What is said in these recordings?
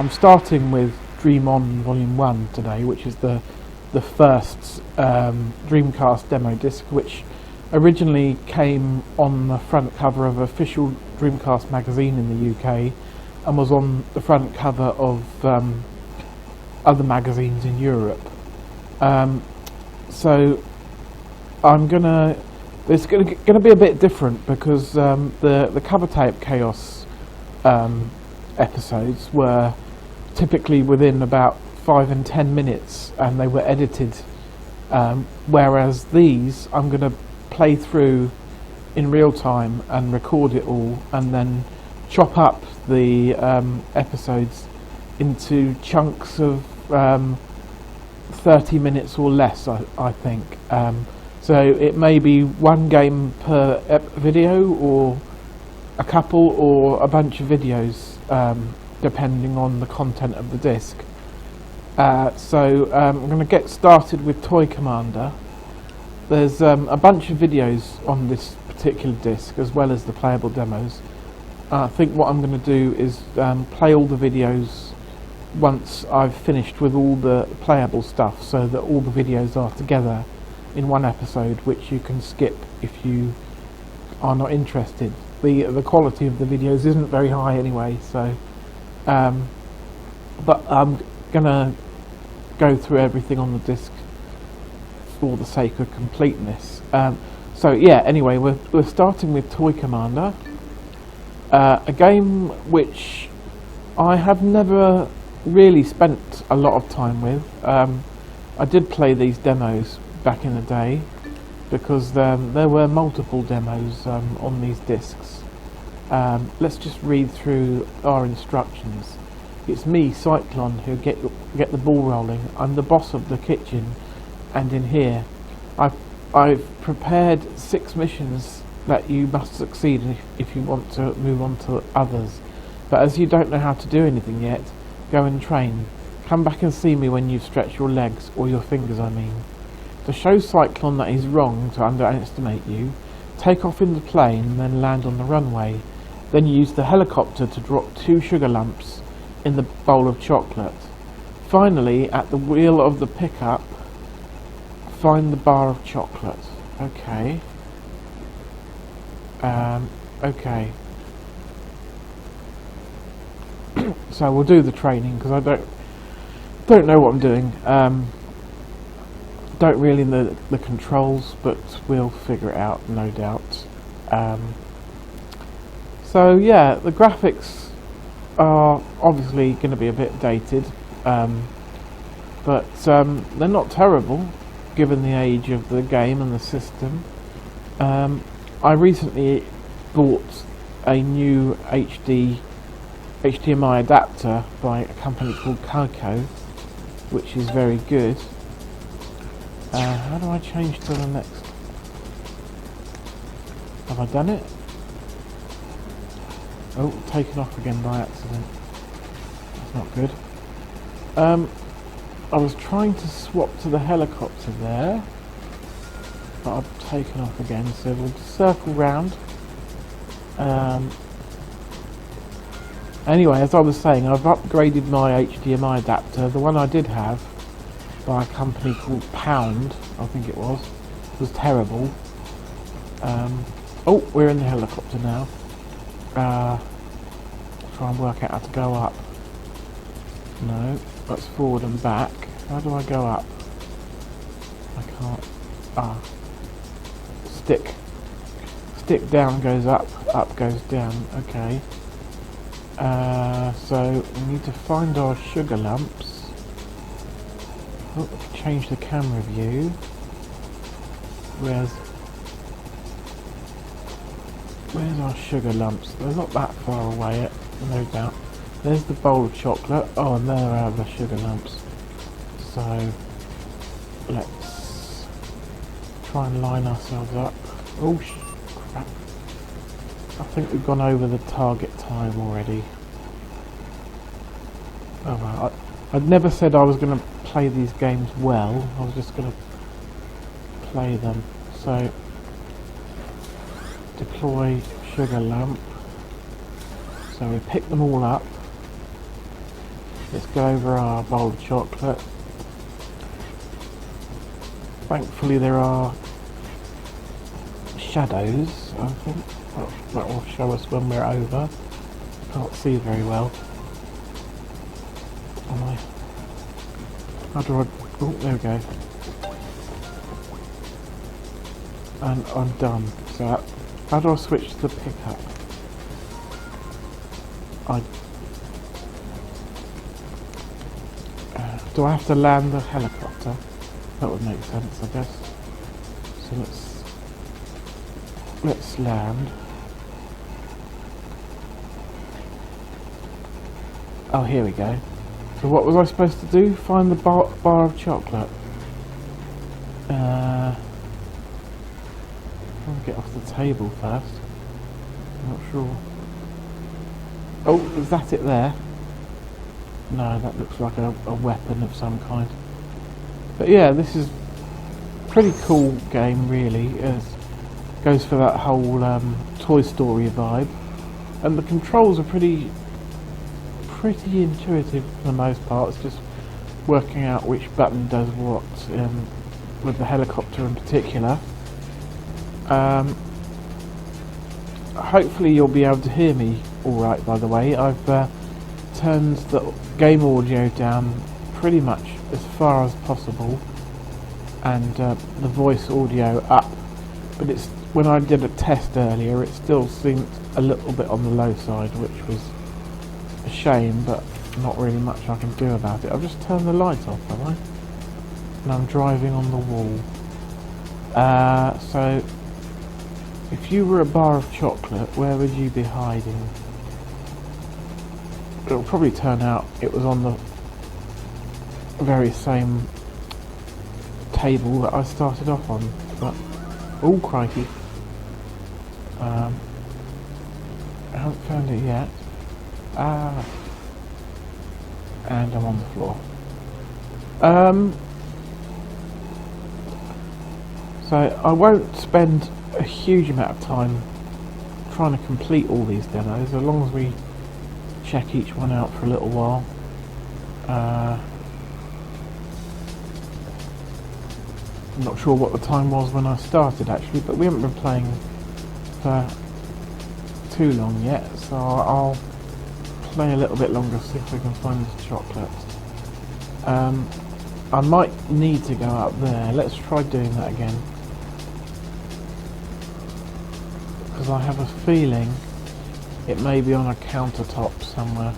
I'm starting with Dream On Volume 1 today, which is the first Dreamcast demo disc, which originally came on the front cover of official Dreamcast Magazine in the UK and was on the front cover of other magazines in Europe. So it's gonna be a bit different because the cover tape Chaos episodes were typically within about 5 and 10 minutes, and they were edited. Whereas these, I'm gonna play through in real time and record it all, and then chop up the episodes into chunks of 30 minutes or less, I think. So it may be one game per video, or a couple, or a bunch of videos, depending on the content of the disc. So I'm going to get started with Toy Commander. There's a bunch of videos on this particular disc, as well as the playable demos. I think what I'm going to do is play all the videos once I've finished with all the playable stuff, so that all the videos are together in one episode, which you can skip if you are not interested. The quality of the videos isn't very high anyway, so but I'm gonna go through everything on the disc for the sake of completeness. So yeah, anyway, we're starting with Toy Commander, a game which I have never really spent a lot of time with. I did play these demos back in the day because there were multiple demos on these discs. Let's just read through our instructions. It's me, Cyclone, who get the ball rolling. I'm the boss of the kitchen, and in here I've prepared 6 missions that you must succeed if you want to move on to others. But as you don't know how to do anything yet, go and train. Come back and see me when you've stretched your legs, or your fingers I mean. To show Cyclone that he's wrong to underestimate you, take off in the plane and then land on the runway. Then use the helicopter to drop 2 sugar lumps in the bowl of chocolate. Finally, at the wheel of the pickup, find the bar of chocolate. Okay. Okay. So we'll do the training, because I don't know what I'm doing. Don't really know the controls, but we'll figure it out, no doubt. So yeah, the graphics are obviously going to be a bit dated, but they're not terrible given the age of the game and the system. I recently bought a new HDMI adapter by a company called Coco, which is very good. How do I change to the next? Have I done it? Oh, taken off again by accident. That's not good. I was trying to swap to the helicopter there, but I've taken off again, so we'll circle round. Anyway, as I was saying, I've upgraded my HDMI adapter. The one I did have, by a company called Pound, I think it was terrible. Oh, we're in the helicopter now. Try and work out how to go up. No, that's forward and back. How do I go up? I can't. Stick down goes up, up goes down. Okay. So we need to find our sugar lumps. Oh, change the camera view. Where's our sugar lumps? They're not that far away, no doubt. There's the bowl of chocolate. Oh, and there are the sugar lumps. So let's try and line ourselves up. Oh crap! I think we've gone over the target time already. Oh well, I'd never said I was going to play these games well. I was just going to play them. So deploy sugar lump. So we pick them all up. Let's go over our bowl of chocolate. Thankfully there are shadows, I think. That will show us when we're over. Can't see very well. How do I... Oh, there we go. And I'm done. So how do I switch to the pickup? Do I have to land the helicopter? That would make sense, I guess. So let's land. Oh, here we go. So what was I supposed to do? Find the bar of chocolate. I'll get off the table first. I'm not sure. Oh, is that it there? No, that looks like a weapon of some kind. But yeah, this is a pretty cool game, really. It goes for that whole Toy Story vibe, and the controls are pretty intuitive for the most part. It's just working out which button does what, with the helicopter in particular. Hopefully you'll be able to hear me alright, by the way. I've turned the game audio down pretty much as far as possible, and the voice audio up, but it's, when I did a test earlier, it still seemed a little bit on the low side, which was a shame, but not really much I can do about it. I've just turned the light off, have I? And I'm driving on the wall. So if you were a bar of chocolate, where would you be hiding? It'll probably turn out it was on the very same table that I started off on, but oh crikey, I haven't found it yet. And I'm on the floor. So I won't spend a huge amount of time trying to complete all these demos, as long as we check each one out for a little while. I'm not sure what the time was when I started actually, but we haven't been playing for too long yet, so I'll play a little bit longer, see if we can find this chocolate. I might need to go up there. Let's try doing that again, because I have a feeling it may be on a countertop somewhere.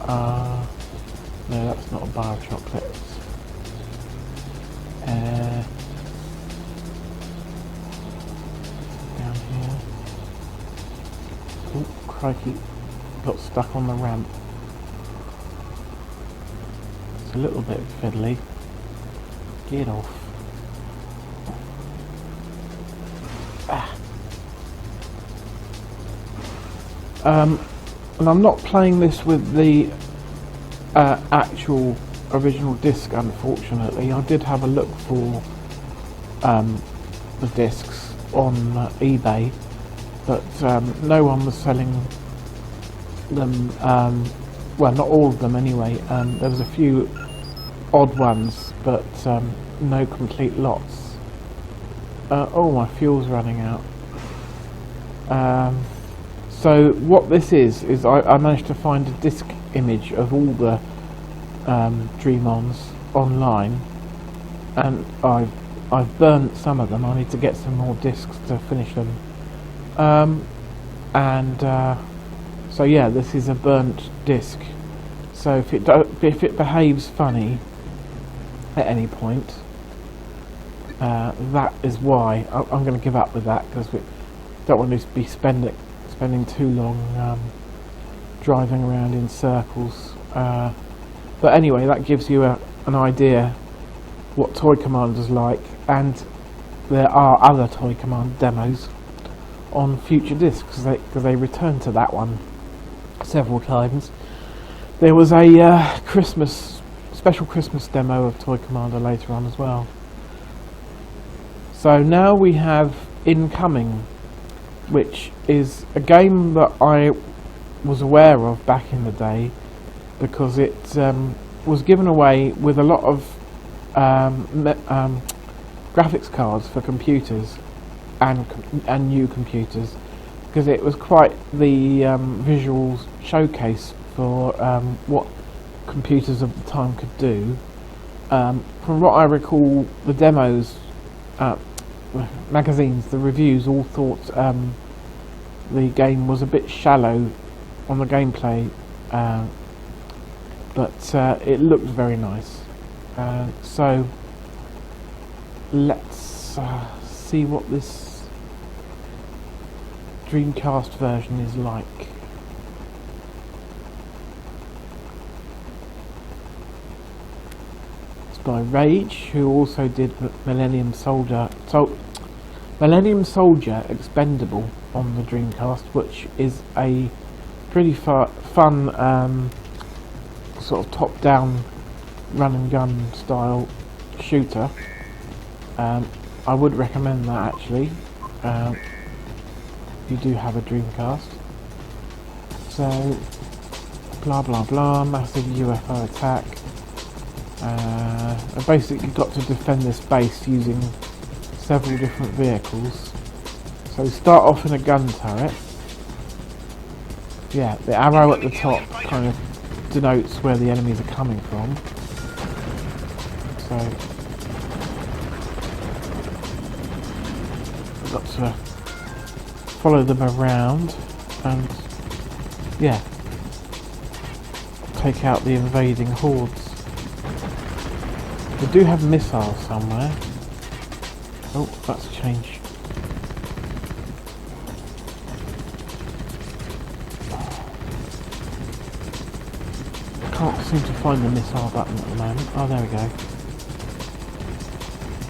No, that's not a bar of chocolates. Down here. Oh, crikey. Got stuck on the ramp. It's a little bit fiddly. Get off. And I'm not playing this with the actual original disc, unfortunately. I did have a look for the discs on eBay, but no one was selling them. Well, not all of them anyway. There was a few odd ones, but no complete lots. Oh, my fuel's running out. So what this is I managed to find a disc image of all the Dream-Ons online, and I've burnt some of them. I need to get some more discs to finish them. So yeah, this is a burnt disc. So if it behaves funny at any point, that is why I'm going to give up with that, because we don't want to be spending too long driving around in circles. But anyway, that gives you an idea what Toy Commander's like, and there are other Toy Commander demos on future discs, because they returned to that one several times. There was a special Christmas demo of Toy Commander later on as well. So now we have Incoming, which is a game that I was aware of back in the day. because it was given away with a lot of graphics cards for computers and new computers, because it was quite the visual showcase for what computers of the time could do. From what I recall, the demos, magazines, the reviews all thought the game was a bit shallow on the gameplay, but it looked very nice. So let's see what this Dreamcast version is like. It's by Rage, who also did Millennium Soldier. Millennium Soldier Expendable on the Dreamcast, which is a pretty fun sort of top-down run and gun style shooter. I would recommend that actually. You do have a Dreamcast. So blah blah blah, massive UFO attack. I basically got to defend this base using several different vehicles. So start off in a gun turret. Yeah, the arrow at the top kind of denotes where the enemies are coming from. So I've got to follow them around and yeah, take out the invading hordes. We do have missiles somewhere. Oh, that's changed. Can't seem to find the missile button at the moment. Oh, there we go.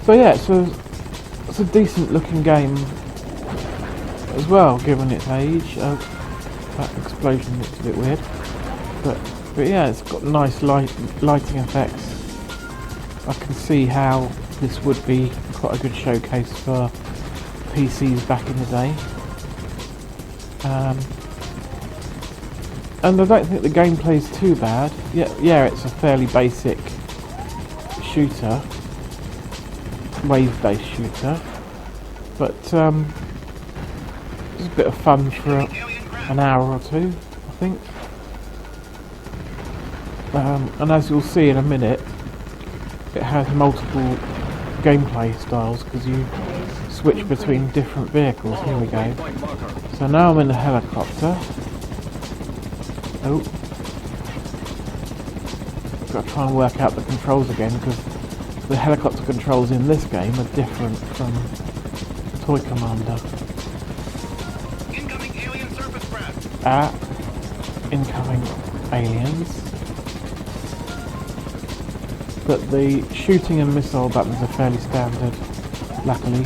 So yeah, it's a decent looking game as well, given its age. That explosion looks a bit weird, but yeah, it's got nice lighting effects. I can see how this would be quite a good showcase for PCs back in the day. And I don't think the gameplay's too bad. Yeah, it's a fairly basic shooter, wave-based shooter, but it's a bit of fun for an hour or two, I think. And as you'll see in a minute, it has multiple gameplay styles because you switch between different vehicles. Here we go. So now I'm in a helicopter. Oh, got to try and work out the controls again because the helicopter controls in this game are different from Toy Commander. Incoming alien surface craft. Incoming aliens. But the shooting and missile buttons are fairly standard, luckily.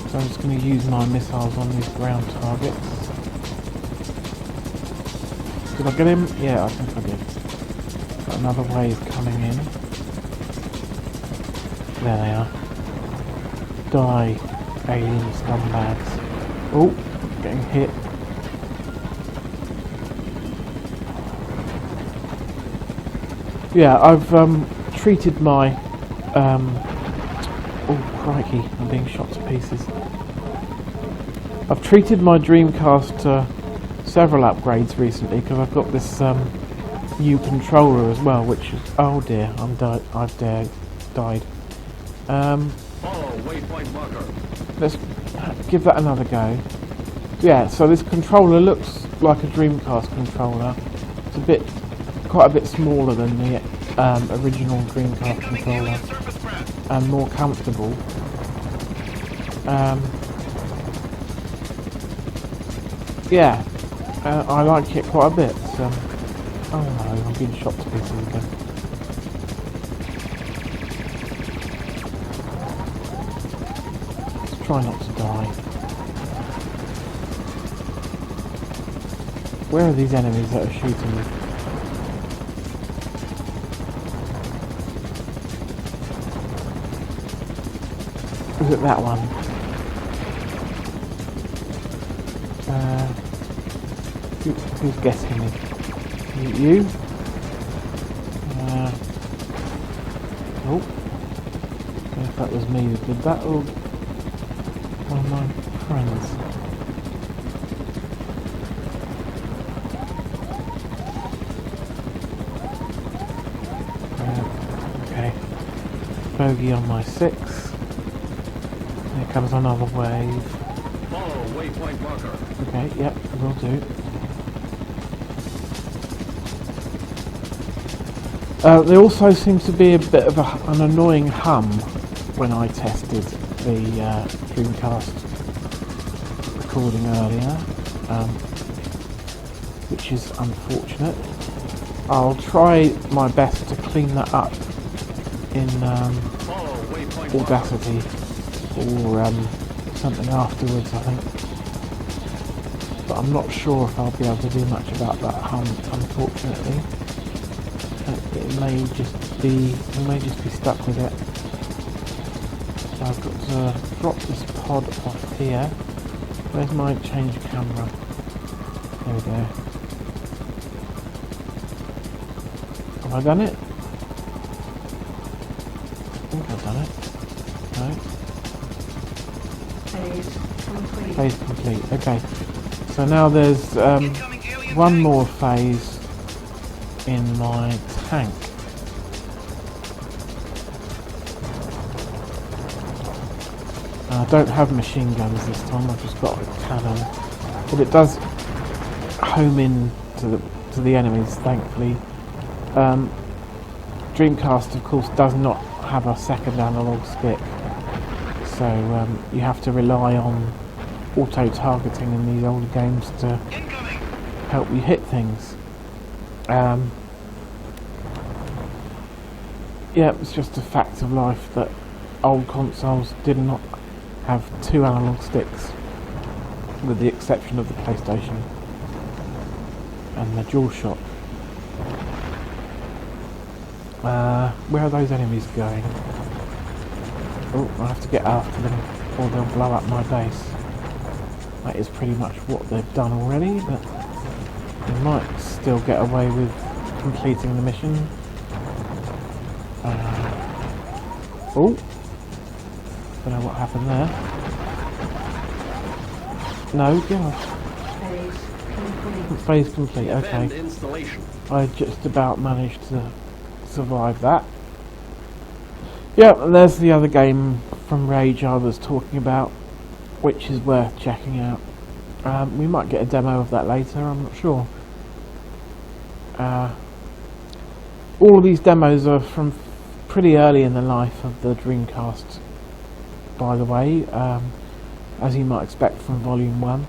So I'm just going to use my missiles on these ground targets. Did I get him? Yeah, I think I did. Got another wave coming in. There they are. Die, alien scumbags. Oh, getting hit. Yeah, I've treated my oh crikey, I'm being shot to pieces. I've treated my Dreamcast to several upgrades recently because I've got this new controller as well, which is, oh dear, I've died. Waypoint marker. Let's give that another go. Yeah, so this controller looks like a Dreamcast controller. It's quite a bit smaller than the original Dreamcast controller and more comfortable. Yeah, I like it quite a bit. Oh no, I'm being shot to pieces again. Let's try not to die. Where are these enemies that are shooting me? Is it that one? Who's guessing me? You. Oh. I don't know if that was me who did that or one of my friends. Okay. Bogey on my 6. Here comes another wave. Follow waypoint marker. Okay, yep, will do. There also seems to be a bit of an annoying hum when I tested the Dreamcast recording earlier, which is unfortunate. I'll try my best to clean that up in Audacity or something afterwards, I think. But I'm not sure if I'll be able to do much about that hum, unfortunately. It may just be, we may just be stuck with it. So I've got to drop this pod off here. Where's my change camera? There we go. Have I done it? I think I've done it. No. Phase complete. Okay. So now there's one more phase in my tank. I don't have machine guns this time, I've just got a cannon. But it does home in to the enemies, thankfully. Dreamcast, of course, does not have a second analog stick. So you have to rely on auto-targeting in these older games to help you hit things. Yeah, it's just a fact of life that old consoles did not have 2 analog sticks, with the exception of the PlayStation and the DualShock. Where are those enemies going? Oh, I have to get after them or they'll blow up my base. That is pretty much what they've done already, but they might still get away with completing the mission. Oh, don't know what happened there. No, get off. Phase complete. Okay. I just about managed to survive that. Yeah, and there's the other game from Rage I was talking about, which is worth checking out. We might get a demo of that later, I'm not sure. All of these demos are from pretty early in the life of the Dreamcast, by the way, as you might expect from Volume 1.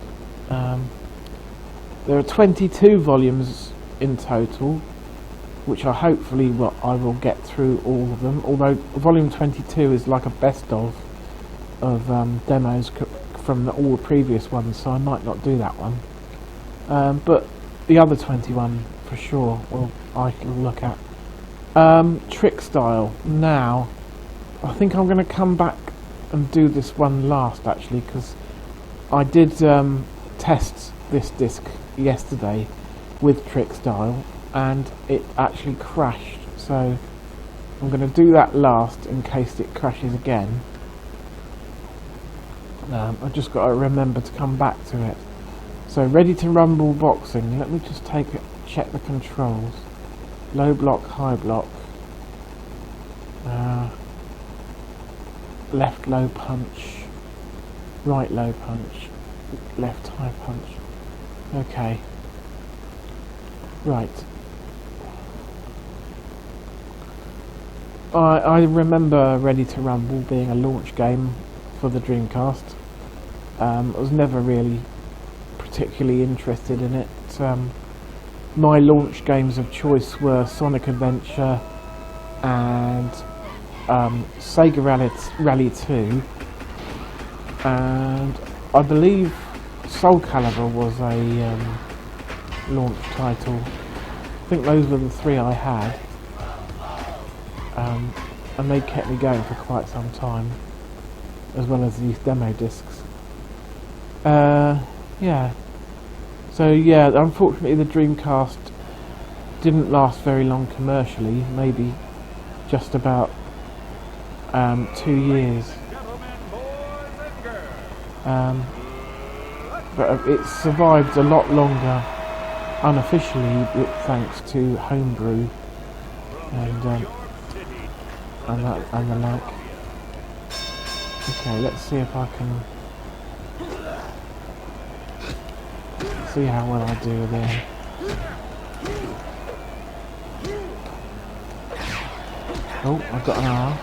There are 22 volumes in total, which I hopefully I will get through all of them, although Volume 22 is like a best of demos from all the previous ones, so I might not do that one. But the other 21 for sure I can look at. Trickstyle. Now, I think I'm going to come back and do this one last, actually, because I did test this disc yesterday with Trickstyle and it actually crashed, so I'm going to do that last in case it crashes again. I've just got to remember to come back to it. So, Ready to Rumble boxing. Let me just check the controls. Low block, high block, left low punch, right low punch, left high punch. Okay. Right. I remember Ready to Rumble being a launch game for the Dreamcast. I was never really particularly interested in it. My launch games of choice were Sonic Adventure and Sega Rally 2, and I believe Soul Calibur was a launch title. I think those were the 3 I had, and they kept me going for quite some time, as well as these demo discs. Yeah. So yeah, unfortunately the Dreamcast didn't last very long commercially, maybe just about 2 years. But it survived a lot longer unofficially, thanks to homebrew and the like. Okay, let's see if I can see how well I do there. Oh, I've got an R.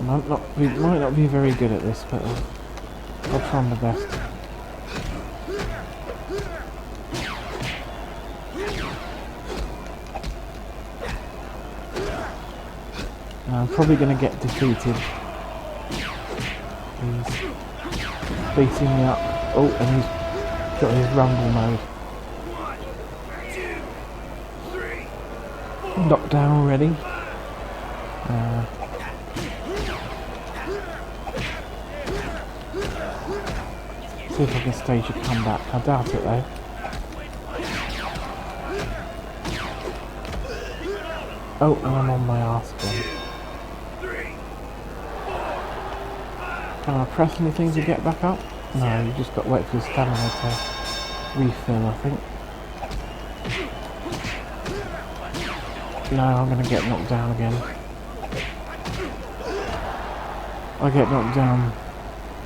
Might not be very good at this, but I'll try my best. I'm probably going to get defeated. He's beating me up. Oh, and he's got his rumble mode. Knocked down already. See if I can stage a comeback. I doubt it though. Oh, and I'm on my arse again. Can I press anything to get back up? No, you just got to wait for your stamina to refill, I think. No, I'm going to get knocked down again. I get knocked down,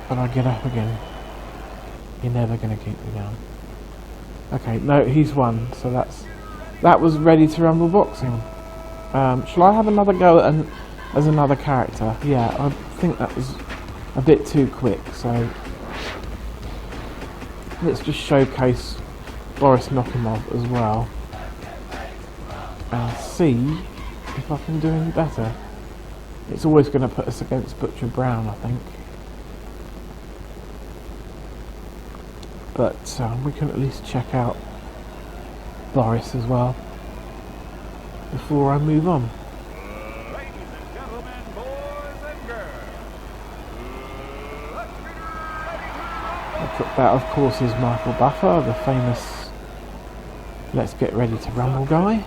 but I get up again. You're never going to keep me down. Okay, no, he's won, so that was Ready to Rumble Boxing. Shall I have another go as another character? Yeah, I think that was a bit too quick, so let's just showcase Boris Nokimov as well and see if I can do any better. It's always going to put us against Butcher Brown, I think, but we can at least check out Boris as well before I move on. That, of course, is Michael Buffer, the famous Let's Get Ready to Rumble guy.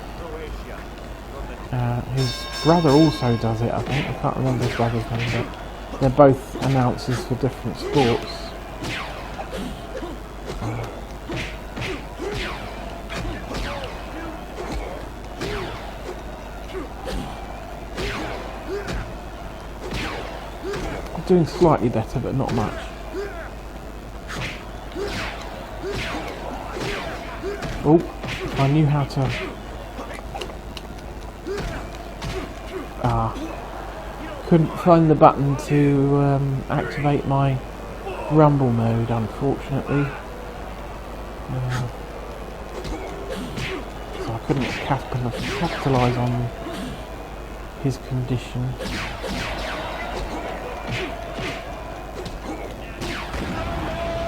His brother also does it, I think. I can't remember his brother's name, but they're both announcers for different sports. I'm doing slightly better, but not much. Oh, if I knew how to... couldn't find the button to activate my rumble mode, unfortunately. So I couldn't capitalise on his condition.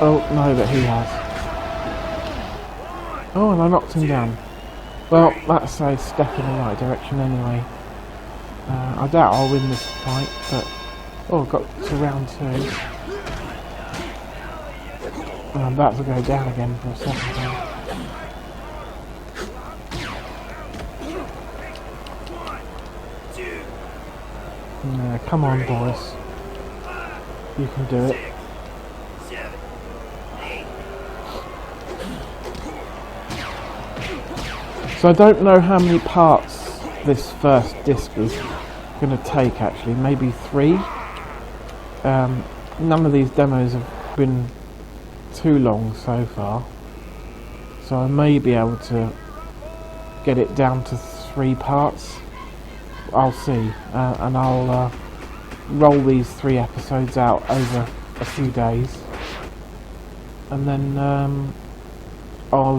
Oh, no, but he has. Oh, and I knocked him down. Well, that's a step in the right direction anyway. I doubt I'll win this fight, but... Oh, got to round 2. I'm about to go down again for a second time. Come on, Boris. You can do it. So I don't know how many parts this first disc is going to take, actually. Maybe 3. None of these demos have been too long so far, so I may be able to get it down to 3 parts. I'll see, and I'll roll these 3 episodes out over a few days, and then I'll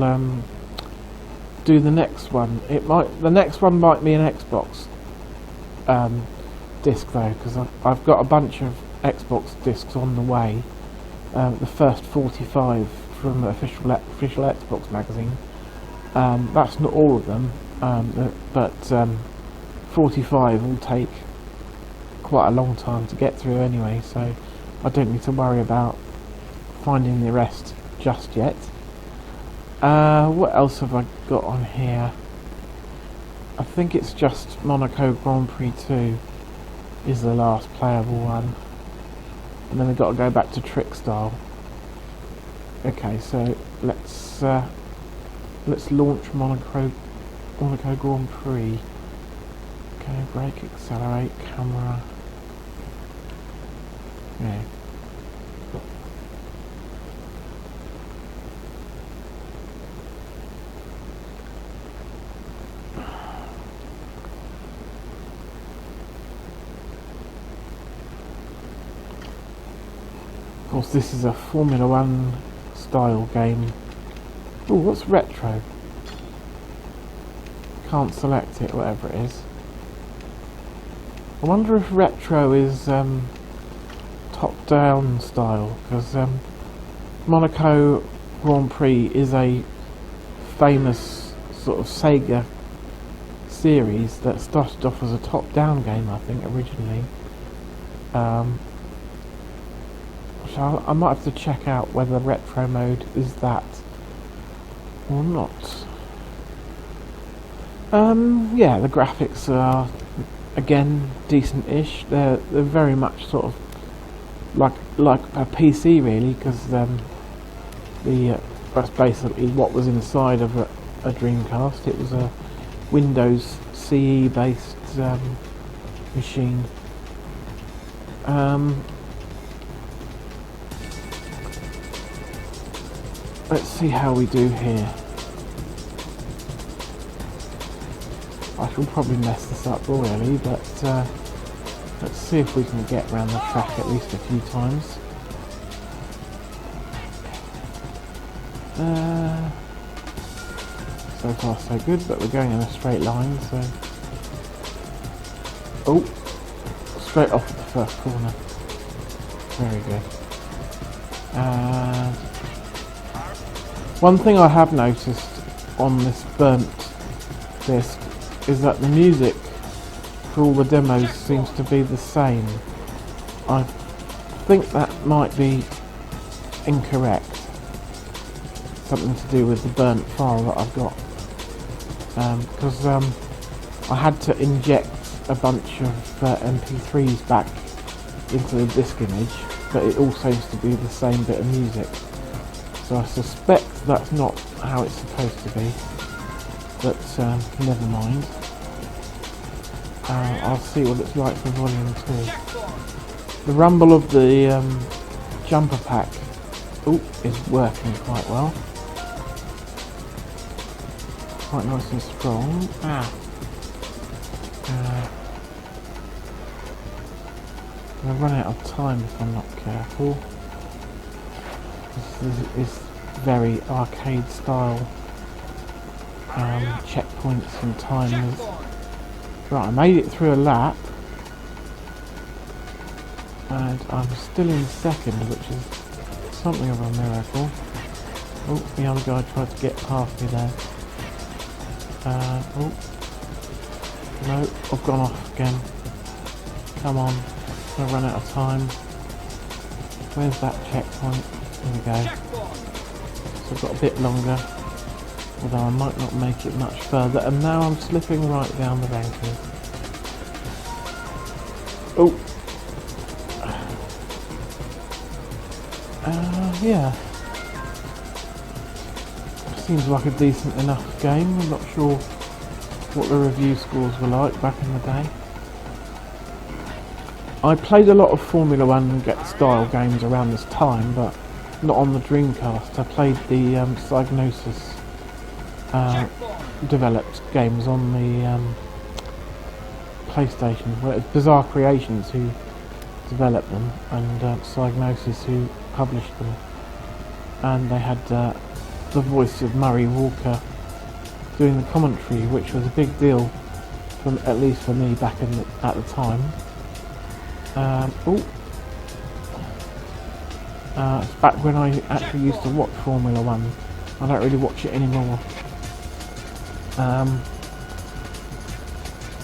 do the next one. The next one might be an Xbox disc though, because I've got a bunch of Xbox discs on the way. The first 45 from the official Xbox magazine. That's not all of them, but 45 will take quite a long time to get through anyway, so I don't need to worry about finding the rest just yet. What else have I got on here? I think it's just Monaco Grand Prix 2 is the last playable one. And then we've got to go back to Trickstyle. Okay, so let's launch Monaco Grand Prix. Okay, brake, accelerate, camera. Yeah. Of course, this is a Formula 1 style game. Oh, what's retro? Can't select it, whatever it is. I wonder if retro is top-down style, because Monaco Grand Prix is a famous sort of Sega series that started off as a top-down game, I think, originally. So I might have to check out whether retro mode is that or not. Yeah, the graphics are again decent-ish. They're very much sort of like a PC really, because that's basically what was inside of a Dreamcast. It was a Windows CE based machine. Let's see how we do here. I shall probably mess this up royally, but let's see if we can get around the track at least a few times. So far so good, but we're going in a straight line, so... Oh! Straight off at the first corner. Very good. And one thing I have noticed on this burnt disc is that the music for all the demos seems to be the same. I think that might be incorrect. Something to do with the burnt file that I've got. Because I had to inject a bunch of MP3s back into the disk image, but it all seems to be the same bit of music. So I suspect that's not how it's supposed to be, but never mind. I'll see what it's like for volume 2. The rumble of the jumper pack is working quite well. Quite nice and strong. I'm going to run out of time if I'm not careful. This is very arcade style checkpoints and timers. Right, I made it through a lap and I'm still in second, which is something of a miracle. Oh, the other guy tried to get past me there. Oh no, I've gone off again. Come on, I've run out of time. Where's that checkpoint? There we go. So I've got a bit longer, although I might not make it much further. And now I'm slipping right down the rankings. Oh! Yeah. Seems like a decent enough game. I'm not sure what the review scores were like back in the day. I played a lot of Formula 1 style games around this time, but not on the Dreamcast. I played the Psygnosis developed games on the PlayStation, where it's Bizarre Creations who developed them, and Psygnosis who published them. And they had the voice of Murray Walker doing the commentary, which was a big deal, at least for me back at the time. It's back when I actually used to watch Formula 1. I don't really watch it anymore. And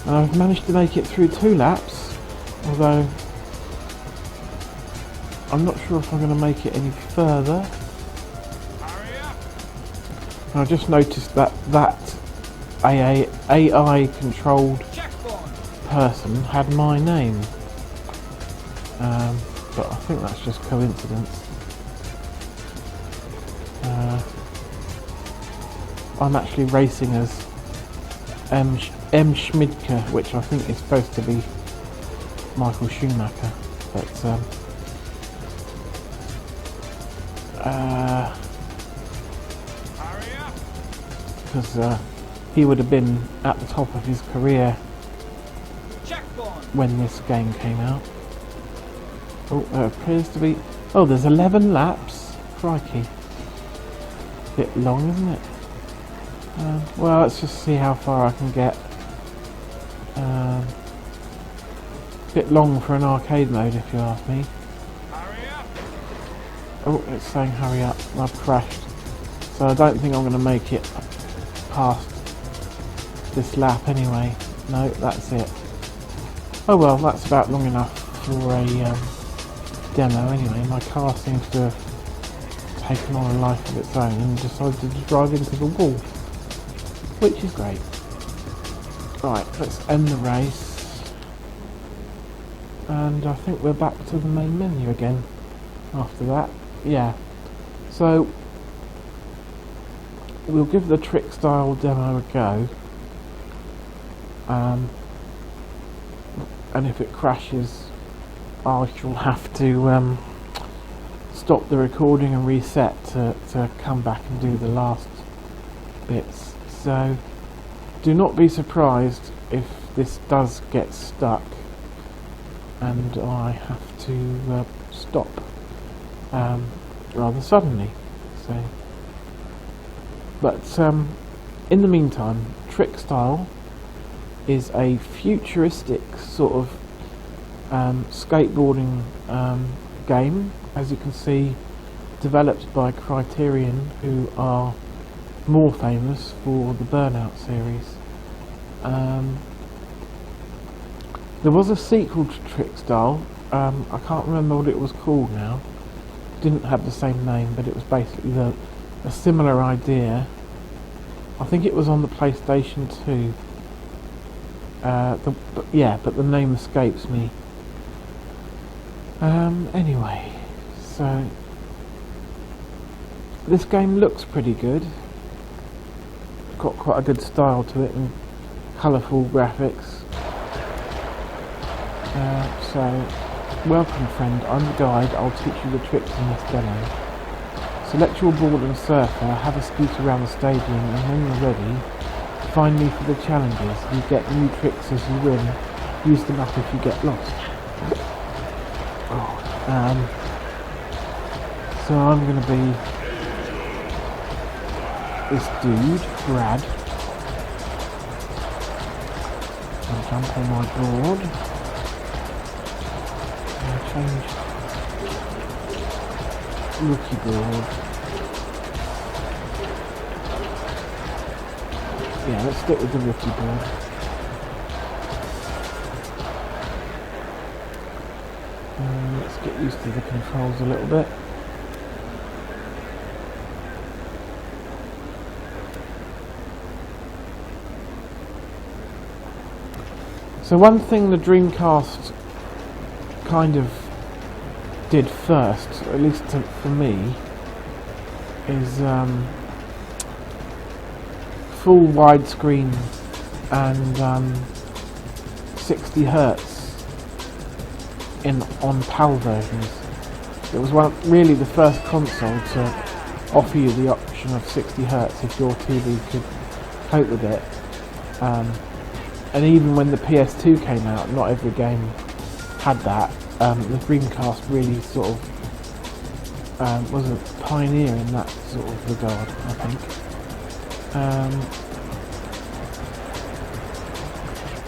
I've managed to make it through 2 laps, although I'm not sure if I'm going to make it any further. I just noticed that AI controlled person had my name, but I think that's just coincidence. I'm actually racing as M. Schmidtke, which I think is supposed to be Michael Schumacher, but because he would have been at the top of his career when this game came out. Oh, there appears to be... Oh, there's 11 laps. Crikey. Bit long, isn't it? Well, let's just see how far I can get. Bit long for an arcade mode, if you ask me. Oh, it's saying hurry up. I've crashed. So I don't think I'm going to make it past this lap anyway. No, that's it. Oh well, that's about long enough for a demo anyway. My car seems to have taken on a life of its own and decided to drive into the wall, which is great. Right, let's end the race, and I think we're back to the main menu again after that. Yeah, so we'll give the Trickstyle demo a go, and if it crashes I shall have to stop the recording and reset to come back and do the last bits. So do not be surprised if this does get stuck and I have to stop rather suddenly. So, but in the meantime, Trickstyle is a futuristic sort of skateboarding game, as you can see, developed by Criterion, who are more famous for the Burnout series. There was a sequel to Trickstyle. I can't remember what it was called now. It didn't have the same name, but it was basically a similar idea. I think it was on the PlayStation 2. But the name escapes me. Anyway, so this game looks pretty good. Got quite a good style to it and colourful graphics. So, welcome friend, I'm the guide, I'll teach you the tricks in this demo. Select your board and surfer, have a scoot around the stadium, and when you're ready, find me for the challenges. You get new tricks as you win. Use them up if you get lost. So I'm going to be this dude, Brad. I'll jump on my board. I'll change rookie board. Yeah, let's stick with the rookie board. Let's get used to the controls a little bit. So one thing the Dreamcast kind of did first, at least for me, is full widescreen and 60 Hertz on PAL versions. It was really the first console to offer you the option of 60 Hertz if your TV could cope with it. And even when the PS2 came out, not every game had that. The Dreamcast really sort of was a pioneer in that sort of regard, I think.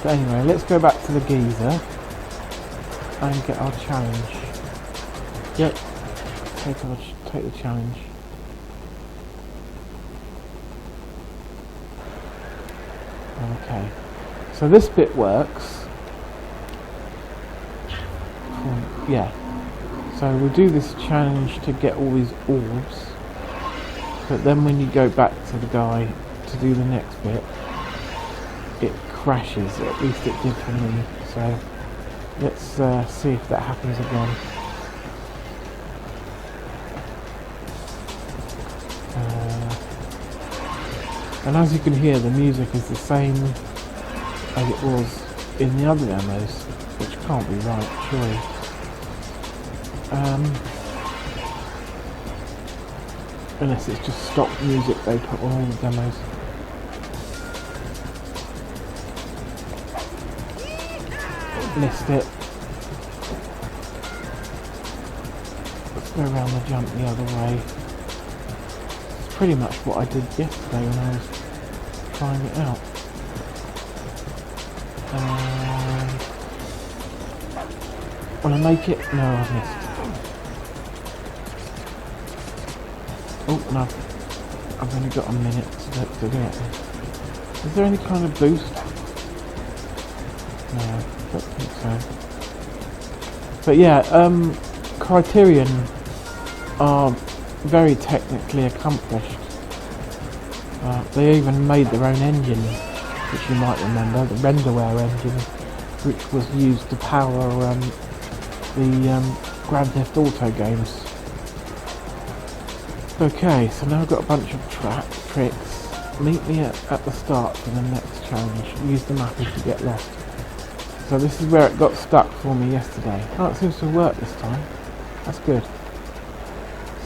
But anyway, let's go back to the geezer and get our challenge. Yep, take the challenge. Okay, so this bit works. Yeah, so we'll do this challenge to get all these orbs. but then when you go back to the guy to do the next bit, it crashes. At least it did for me. So let's see if that happens again. And as you can hear, the music is the same as it was in the other demos, which can't be right, surely. Unless it's just stock music they put on all the demos. Missed it. Let's go around the jump the other way. It's pretty much what I did yesterday when I was trying it out. Will I make it? No, I've missed. Oh no, I've only got a minute to do it. Is there any kind of boost? No, I don't think so. But yeah, Criterion are very technically accomplished. They even made their own engine, which you might remember, the Renderware engine, which was used to power the Grand Theft Auto games. Okay, so now I've got a bunch of tricks. Meet me at the start for the next challenge. Use the map if you get lost. So this is where it got stuck for me yesterday. Oh, it seems to work this time. That's good.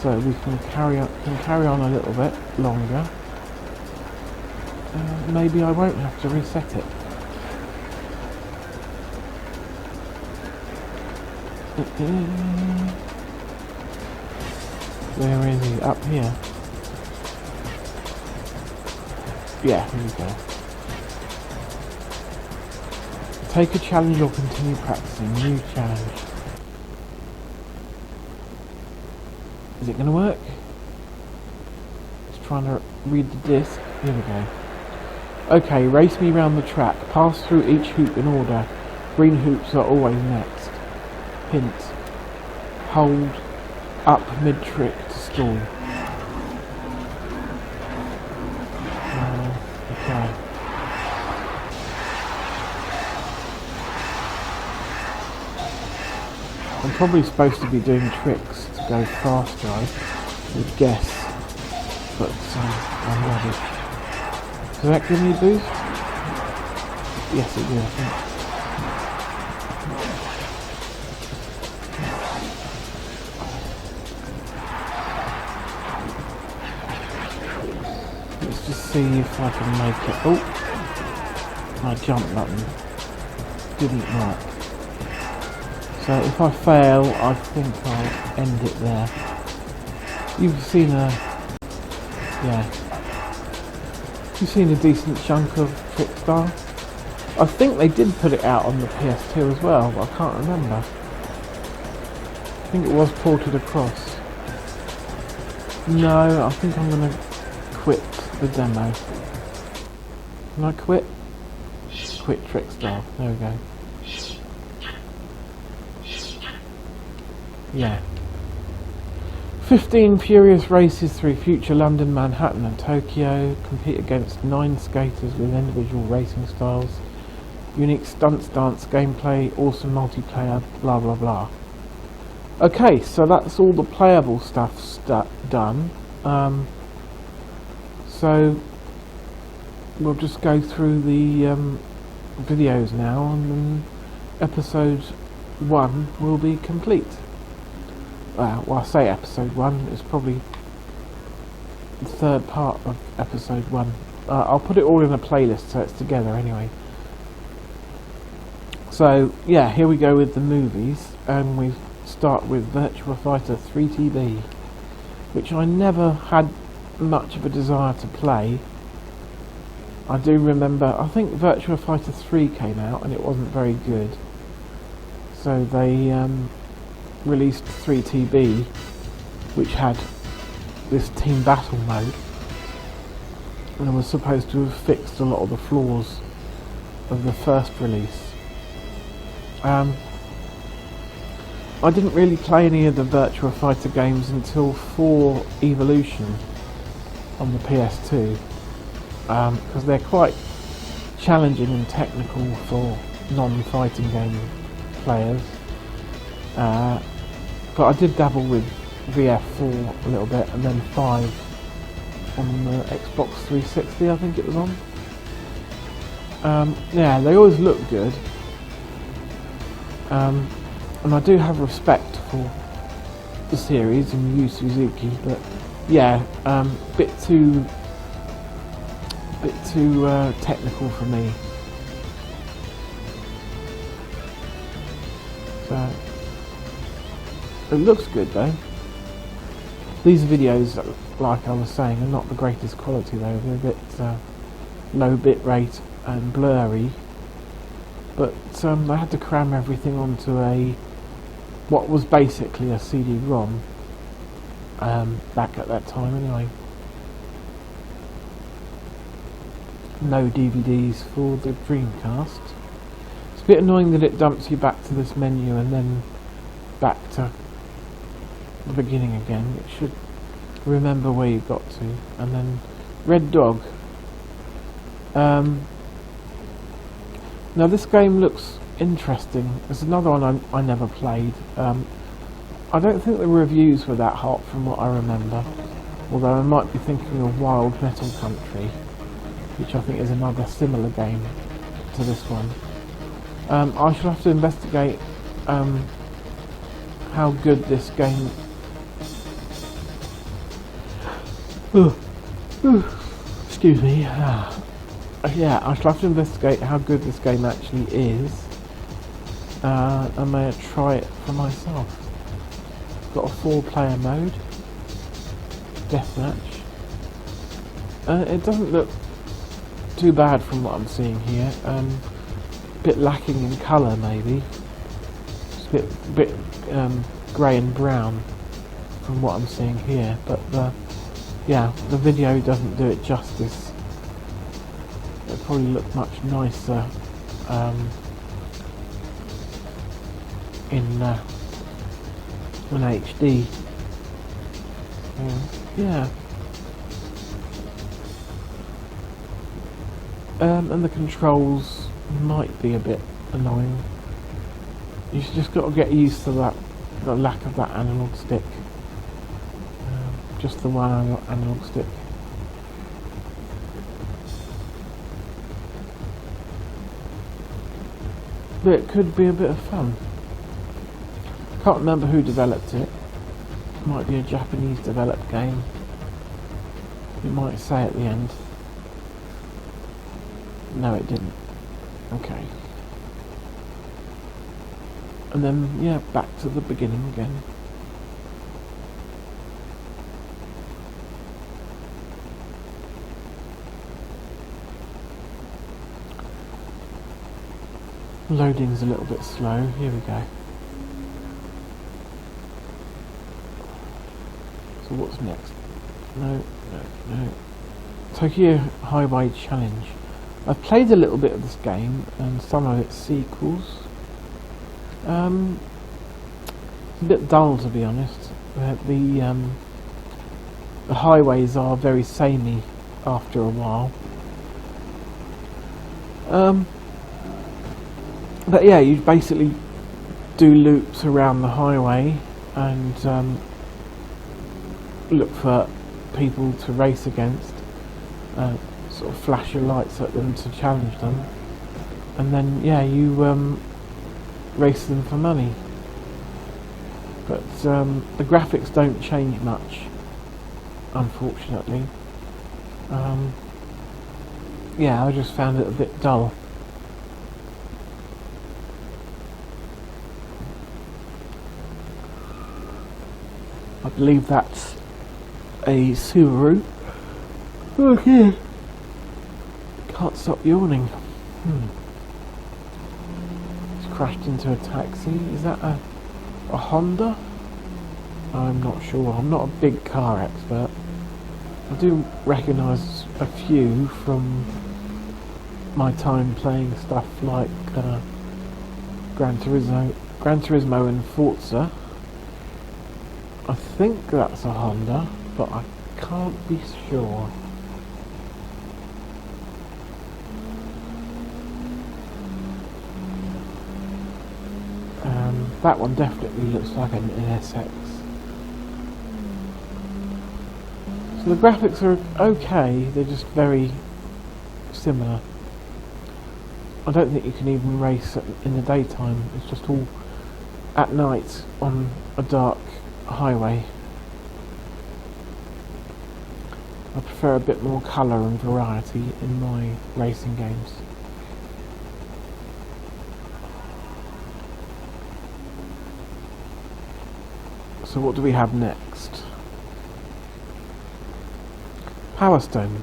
So we can carry on a little bit longer. Maybe I won't have to reset it. Where is he? Up here? Yeah, here we go. Take a challenge or continue practicing. New challenge. Is it going to work? Just trying to read the disc. Here we go. Okay, race me round the track. Pass through each hoop in order. Green hoops are always next. Hint. Hold up mid-trick to stall. Okay. I'm probably supposed to be doing tricks to go faster, I would guess. But I'm ready. Does that give me a boost? Yes, it did, I think. Let's just see if I can make it. Oh! My jump button didn't work. So if I fail, I think I'll end it there. You've seen you've seen a decent chunk of Trickstyle. I think they did put it out on the PS2 as well, but I can't remember. I think it was ported across. No, I think I'm going to quit the demo. Can I quit? Quit Trickstyle. There we go. Yeah. 15 furious races through future London, Manhattan and Tokyo. Compete against 9 skaters with individual racing styles. Unique stunts, dance, gameplay, awesome multiplayer, blah blah blah. Okay, so that's all the playable stuff done. So we'll just go through the videos now, and then episode 1 will be complete. Well, I say episode 1, it's probably the third part of episode 1. I'll put it all in a playlist so it's together anyway. So, yeah, here we go with the movies, and we start with Virtua Fighter 3TB, which I never had much of a desire to play. I do remember, I think Virtua Fighter 3 came out and it wasn't very good. So they released 3TB, which had this team battle mode, and it was supposed to have fixed a lot of the flaws of the first release. I didn't really play any of the Virtua Fighter games until 4 Evolution, on the PS2, because they're quite challenging and technical for non-fighting game players. But I did dabble with VF4 a little bit, and then 5 on the Xbox 360, I think it was on. Yeah, they always look good. And I do have respect for the series and Yu Suzuki, but yeah, bit too technical for me. So it looks good though. These videos, like I was saying, are not the greatest quality though. They're a bit low bit rate and blurry. But I had to cram everything onto what was basically a CD-ROM back at that time anyway. No DVDs for the Dreamcast. It's a bit annoying that it dumps you back to this menu and then back to the beginning again. It should remember where you got to. And then Red Dog. Now this game looks interesting. There's another one I never played. I don't think the reviews were that hot from what I remember, although I might be thinking of Wild Metal Country, which I think is another similar game to this one. I shall have to investigate how good this game... excuse me. Yeah, I shall have to investigate how good this game actually is. I may try it for myself. Got a 4-player mode. Deathmatch. It doesn't look too bad from what I'm seeing here. A bit lacking in colour maybe. It's a bit grey and brown from what I'm seeing here. But yeah, the video doesn't do it justice. It'll probably look much nicer in HD. Yeah. And the controls might be a bit annoying. You've just got to get used to that, the lack of that analog stick. Just the one analog stick. But it could be a bit of fun. Can't remember who developed it. Might be a Japanese developed game. It might say at the end. No, it didn't. Okay. And then, yeah, back to the beginning again. Loading's a little bit slow. Here we go. So what's next? No. Tokyo Highway Challenge. I've played a little bit of this game and some of its sequels. It's a bit dull, to be honest. The highways are very samey after a while. But yeah, you basically do loops around the highway and look for people to race against, sort of flash your lights at them to challenge them, and then yeah, you race them for money. But the graphics don't change much, unfortunately. Yeah, I just found it a bit dull. I believe that's a Subaru. Okay. Can't stop yawning. It's crashed into a taxi. Is that a Honda? I'm not sure. I'm not a big car expert. I do recognise a few from my time playing stuff like Gran Turismo and Forza. I think that's a Honda, but I can't be sure. That one definitely looks like an NSX. So the graphics are okay, they're just very similar. I don't think you can even race in the daytime, it's just all at night on a dark highway. I prefer a bit more colour and variety in my racing games. So what do we have next? Palestine.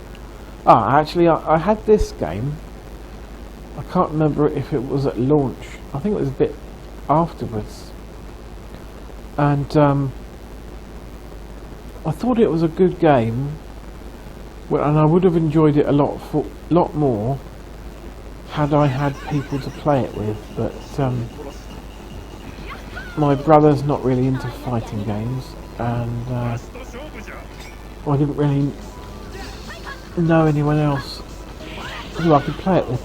Actually I had this game. I can't remember if it was at launch. I think it was a bit afterwards. And I thought it was a good game. And I would have enjoyed it a lot more had I had people to play it with, but my brother's not really into fighting games, and I didn't really know anyone else who I could play it with.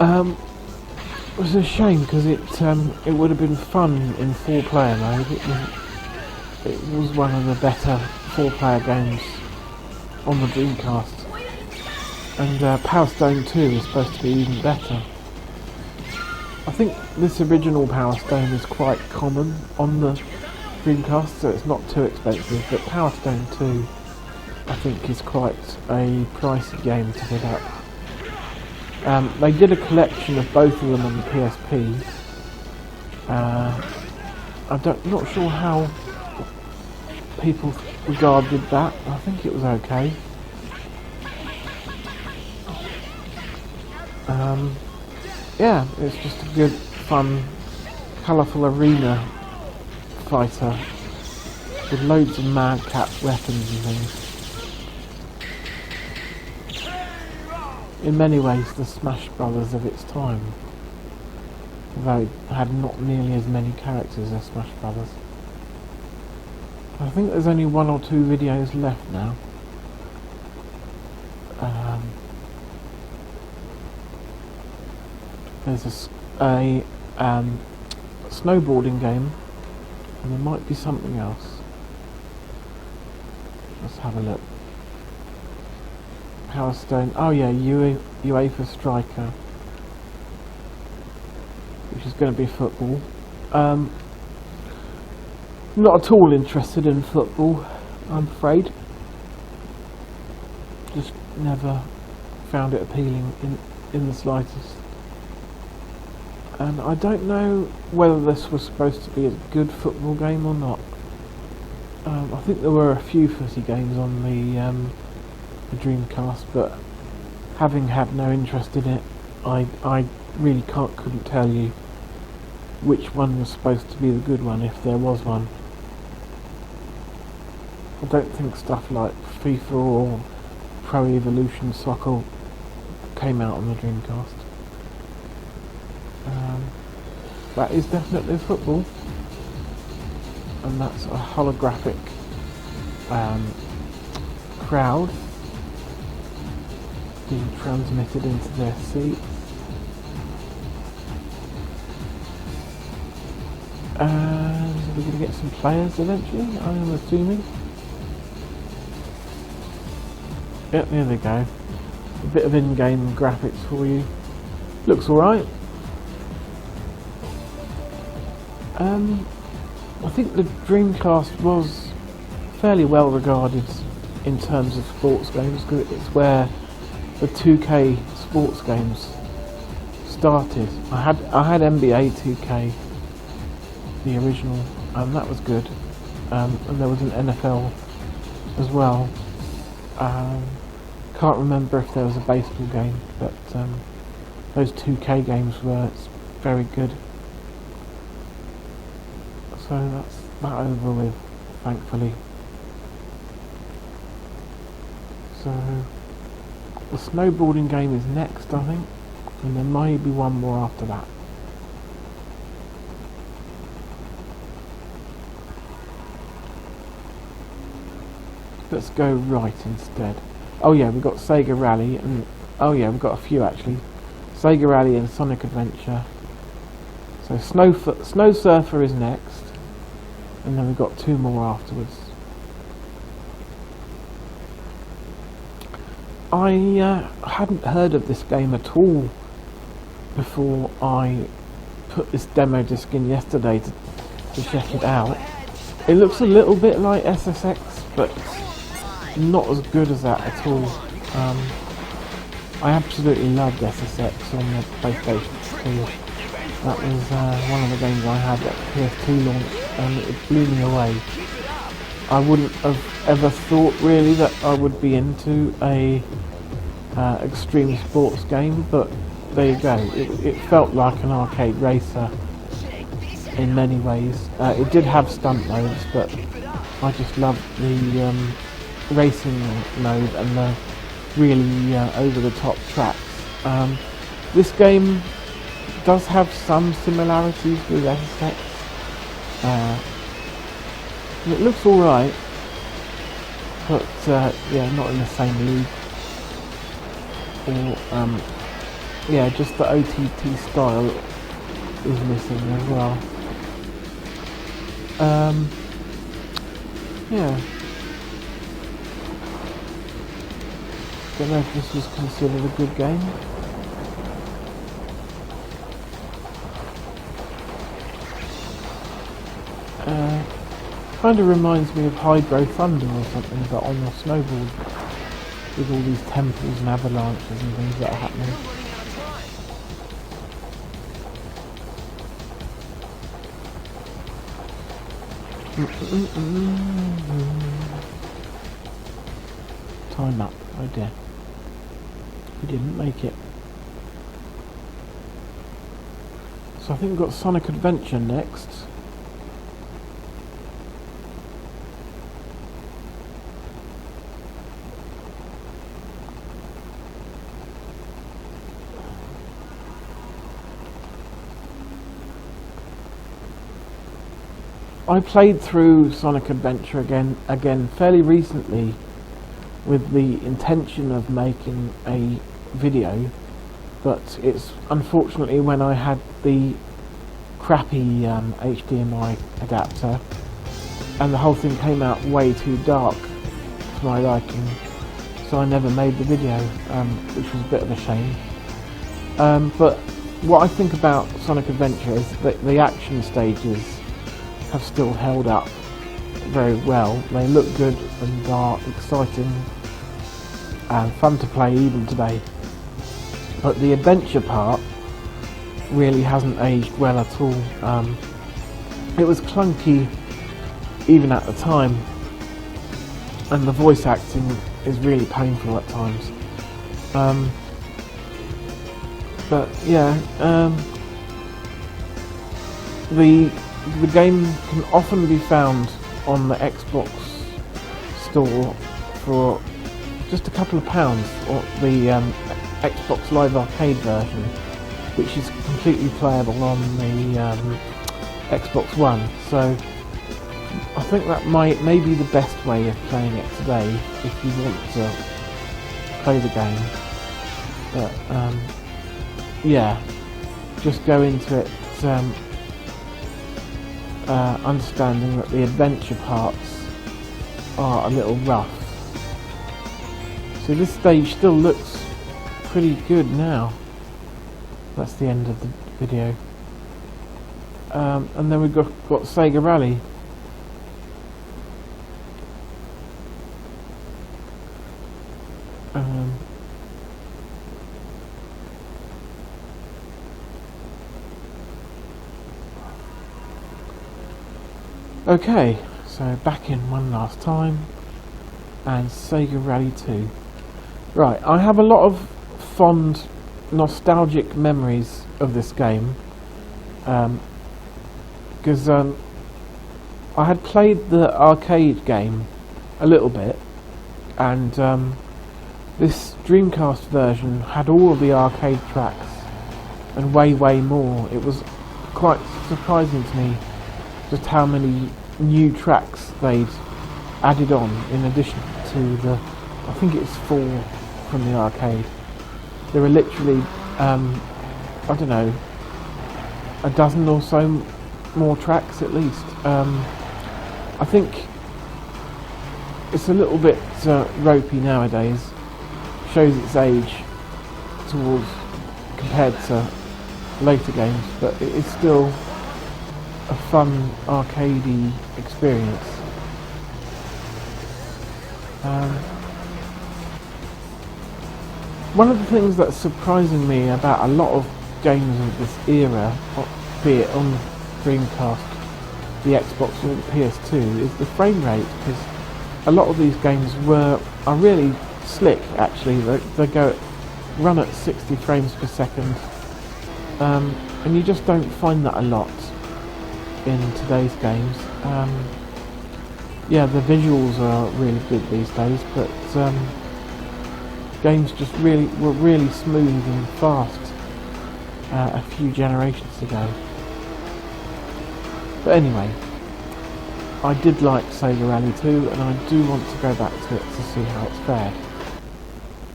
It was a shame because it would have been fun in 4-player mode. It was one of the better 4-player games on the Dreamcast, and Palestine 2 is supposed to be even better. I think this original Palestine is quite common on the Dreamcast, so it's not too expensive, but Palestine 2 I think is quite a pricey game to pick up. They did a collection of both of them on the PSP. I'm not sure how people regarded that. I think it was okay. Yeah, it's just a good, fun, colourful arena fighter with loads of madcap weapons and things. In many ways, the Smash Brothers of its time, though it had not nearly as many characters as Smash Brothers. I think there's only 1 or 2 videos left now. There's a snowboarding game, and there might be something else. Let's have a look. Palestine. Oh yeah, UEFA Striker, which is going to be football. Not at all interested in football, I'm afraid. Just never found it appealing in the slightest. And I don't know whether this was supposed to be a good football game or not. I think there were a few footy games on the Dreamcast, but having had no interest in it, I really couldn't tell you which one was supposed to be the good one, if there was one. I don't think stuff like FIFA or Pro Evolution Soccer came out on the Dreamcast. That is definitely football, and that's a holographic crowd being transmitted into their seats. And we're going to get some players eventually, I am assuming. Yep, there they go. A bit of in-game graphics for you. Looks alright. I think the Dreamcast was fairly well regarded in terms of sports games, because it's where the 2K sports games started. I had NBA 2K, the original, and that was good. And there was an NFL as well. Can't remember if there was a baseball game, but those 2K games were very good. So that's that over with, thankfully. So the snowboarding game is next, I think, and there may be one more after that. Let's go right instead. Oh yeah, we've got Sega Rally, and oh yeah, we've got a few actually. Sega Rally and Sonic Adventure. So Snow Surfer is next, and then we've got 2 more afterwards. I hadn't heard of this game at all before I put this demo disc in yesterday to check it out. It looks a little bit like SSX, but not as good as that at all. I absolutely loved SSX on the PlayStation 2. That was one of the games I had at PS2 launch, and it blew me away. I wouldn't have ever thought really that I would be into a extreme sports game, but there you go. It felt like an arcade racer in many ways. It did have stunt modes, but I just loved the racing mode and the really over-the-top tracks. This game does have some similarities with SSX. It looks alright, but yeah, not in the same league. Or yeah, just the OTT style is missing as well. Yeah. Don't know if this was considered a good game. Kind of reminds me of Hydro Thunder or something, but on your snowboard, with all these temples and avalanches and things that are happening. Time up, oh dear. We didn't make it. So I think we've got Sonic Adventure next. I played through Sonic Adventure again fairly recently with the intention of making a video, but it's unfortunately when I had the crappy HDMI adapter and the whole thing came out way too dark for my liking, so I never made the video, which was a bit of a shame. But what I think about Sonic Adventure is that the action stages have still held up very well. They look good and are exciting and fun to play even today. But the adventure part really hasn't aged well at all. It was clunky even at the time, and the voice acting is really painful at times. But yeah, the game can often be found on the Xbox store for just a couple of pounds, or the Xbox Live Arcade version, which is completely playable on the Xbox One. So I think that may be the best way of playing it today if you want to play the game. But yeah, just go into it understanding that the adventure parts are a little rough. So this stage still looks pretty good now. That's the end of the video. And then we've got Sega Rally. Okay, so back in one last time, and Sega Rally 2. Right, I have a lot of fond, nostalgic memories of this game, because I had played the arcade game a little bit, and this Dreamcast version had all of the arcade tracks, and way more. It was quite surprising to me just how many new tracks they'd added on in addition to the, I think it's 4 from the arcade. There are literally, I don't know, a dozen or so more tracks at least. I think it's a little bit ropey nowadays, shows its age towards compared to later games, but it is still a fun arcadey experience. One of the things that's surprising me about a lot of games of this era, be it on Dreamcast, the Xbox or the PS2, is the frame rate, because a lot of these games are really slick actually. They run at 60 frames per second, and you just don't find that a lot in today's games. Yeah, the visuals are really good these days, but games just were really smooth and fast a few generations ago. But anyway, I did like Sega Rally 2, and I do want to go back to it to see how it's fared.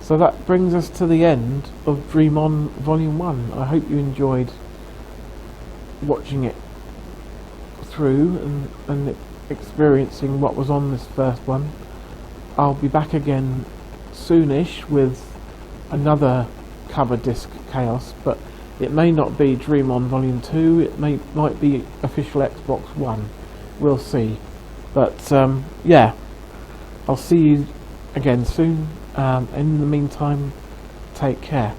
So that brings us to the end of Dream On Volume 1. I hope you enjoyed watching it through and experiencing what was on this first one. I'll be back again soonish with another cover disc chaos, but it may not be Dream On Volume 2, it might be official Xbox One. We'll see. But yeah, I'll see you again soon. In the meantime, take care.